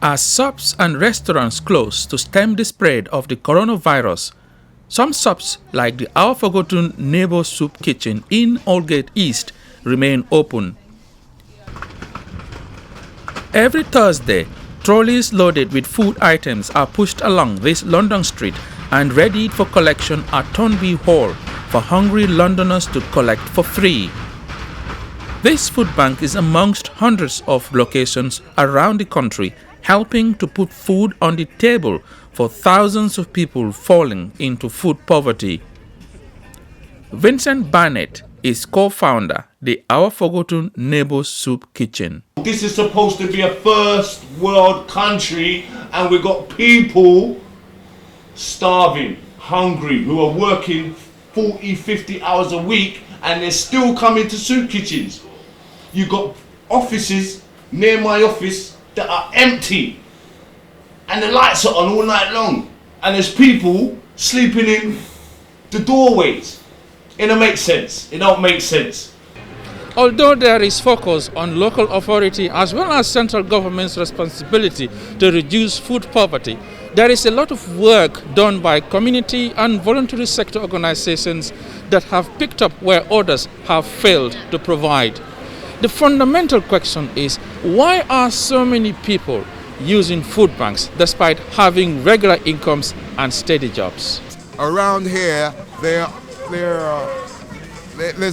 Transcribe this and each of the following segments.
As shops and restaurants close to stem the spread of the coronavirus, some shops like the Our Forgotten Neighbours Soup Kitchen in Aldgate East remain open. Every Thursday, trolleys loaded with food items are pushed along this London street and readied for collection at Thornby Hall for hungry Londoners to collect for free. This food bank is amongst hundreds of locations around the country, helping to put food on the table for thousands of people falling into food poverty. Vincent Barnett is co-founder the Our Forgotten Neighbours Soup Kitchen. This is supposed to be a first world country, and we've got people starving, hungry, who are working 40, 50 hours a week, and they're still coming to soup kitchens. You've got offices near my office that are empty, and the lights are on all night long, and there's people sleeping in the doorways. It don't make sense. It don't make sense. Although there is focus on local authority as well as central government's responsibility to reduce food poverty, there is a lot of work done by community and voluntary sector organizations that have picked up where others have failed to provide. The fundamental question is, why are so many people using food banks despite having regular incomes and steady jobs? Around here, there's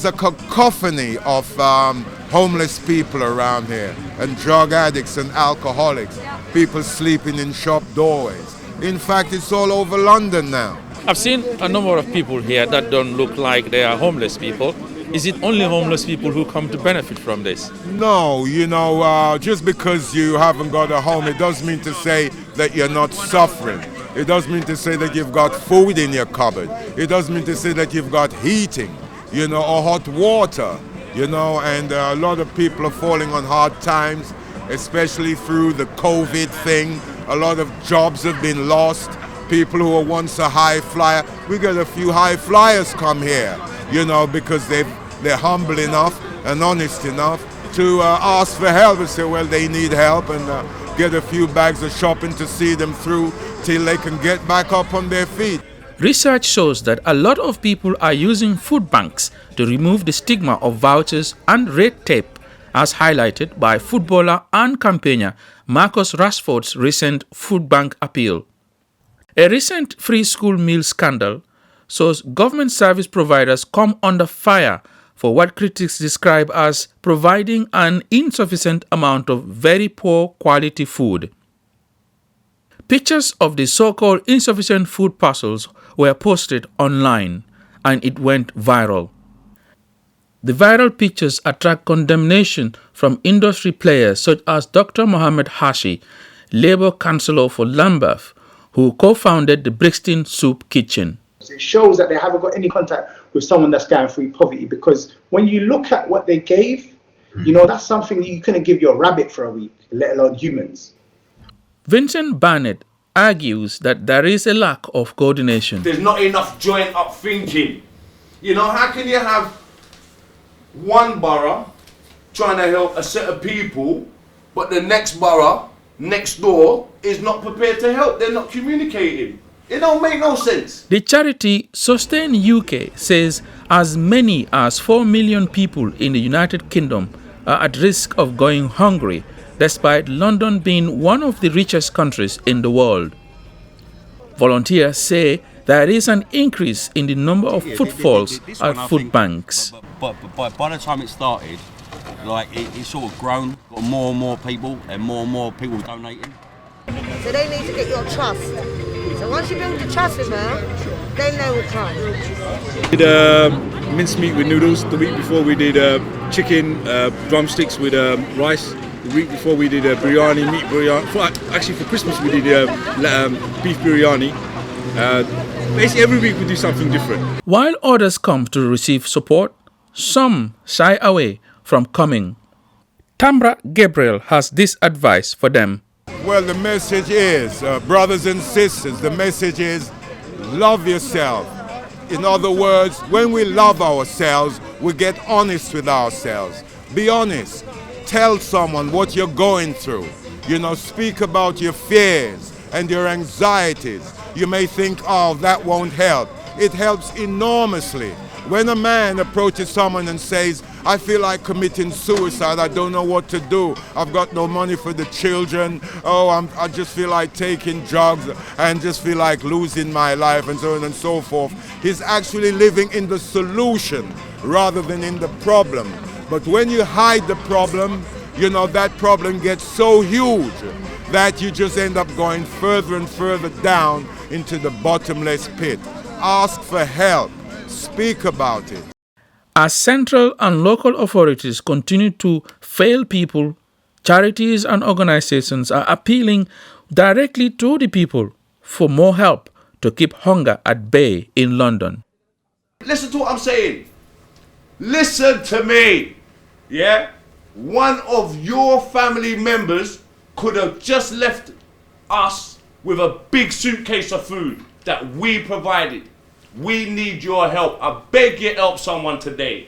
a cacophony of homeless people around here, and drug addicts and alcoholics, people sleeping in shop doorways. In fact, it's all over London now. I've seen a number of people here that don't look like they are homeless people. Is it only homeless people who come to benefit from this? No, just because you haven't got a home, it doesn't mean to say that you're not suffering. It doesn't mean to say that you've got food in your cupboard. It doesn't mean to say that you've got heating, or hot water, and a lot of people are falling on hard times, especially through the COVID thing. A lot of jobs have been lost. People who were once a high flyer, we got a few high flyers come here, because they're humble enough and honest enough to ask for help and say, well, they need help, and get a few bags of shopping to see them through till they can get back up on their feet. Research shows that a lot of people are using food banks to remove the stigma of vouchers and red tape, as highlighted by footballer and campaigner Marcus Rashford's recent food bank appeal. A recent free school meal scandal shows government service providers come under fire for what critics describe as providing an insufficient amount of very poor quality food. Pictures of the so-called insufficient food parcels were posted online, and it went viral. The viral pictures attract condemnation from industry players such as Dr. Mohammed Hashi, Labour Councillor for Lambeth, who co-founded the Brixton Soup Kitchen. It shows that they haven't got any contact with someone that's going through poverty, because when you look at what they gave, that's something you couldn't give your rabbit for a week, let alone humans. Vincent Barnett argues that there is a lack of coordination. There's not enough joint up thinking. How can you have one borough trying to help a set of people, but the next borough next door is not prepared to help? They're not communicating. It don't make no sense. The charity Sustain UK says as many as 4 million people in the United Kingdom are at risk of going hungry, despite London being one of the richest countries in the world. Volunteers say there is an increase in the number of footfalls at food banks. But by the time it started, it's sort of grown, got more and more people and more people donating. So they need to get your trust. So once you build the trust with them, then they will come. We did mincemeat with noodles. The week before we did chicken drumsticks with rice. The week before we did biryani, meat biryani. Actually for Christmas we did beef biryani. Basically every week we do something different. While others come to receive support, some shy away from coming. Tambra Gabriel has this advice for them. Well, the message is, brothers and sisters, the message is love yourself. In other words, when we love ourselves, we get honest with ourselves. Be honest. Tell someone what you're going through. Speak about your fears and your anxieties. You may think, oh, that won't help. It helps enormously. When a man approaches someone and says, I feel like committing suicide, I don't know what to do, I've got no money for the children, I just feel like taking drugs and just feel like losing my life, and so on and so forth, he's actually living in the solution rather than in the problem. But when you hide the problem, that problem gets so huge that you just end up going further and further down into the bottomless pit. Ask for help. Speak about it. As central and local authorities continue to fail people, charities and organizations are appealing directly to the people for more help to keep hunger at bay in London. Listen to what I'm saying. Listen to me. Yeah? One of your family members could have just left us with a big suitcase of food that we provided. We need your help. I beg you, help someone today.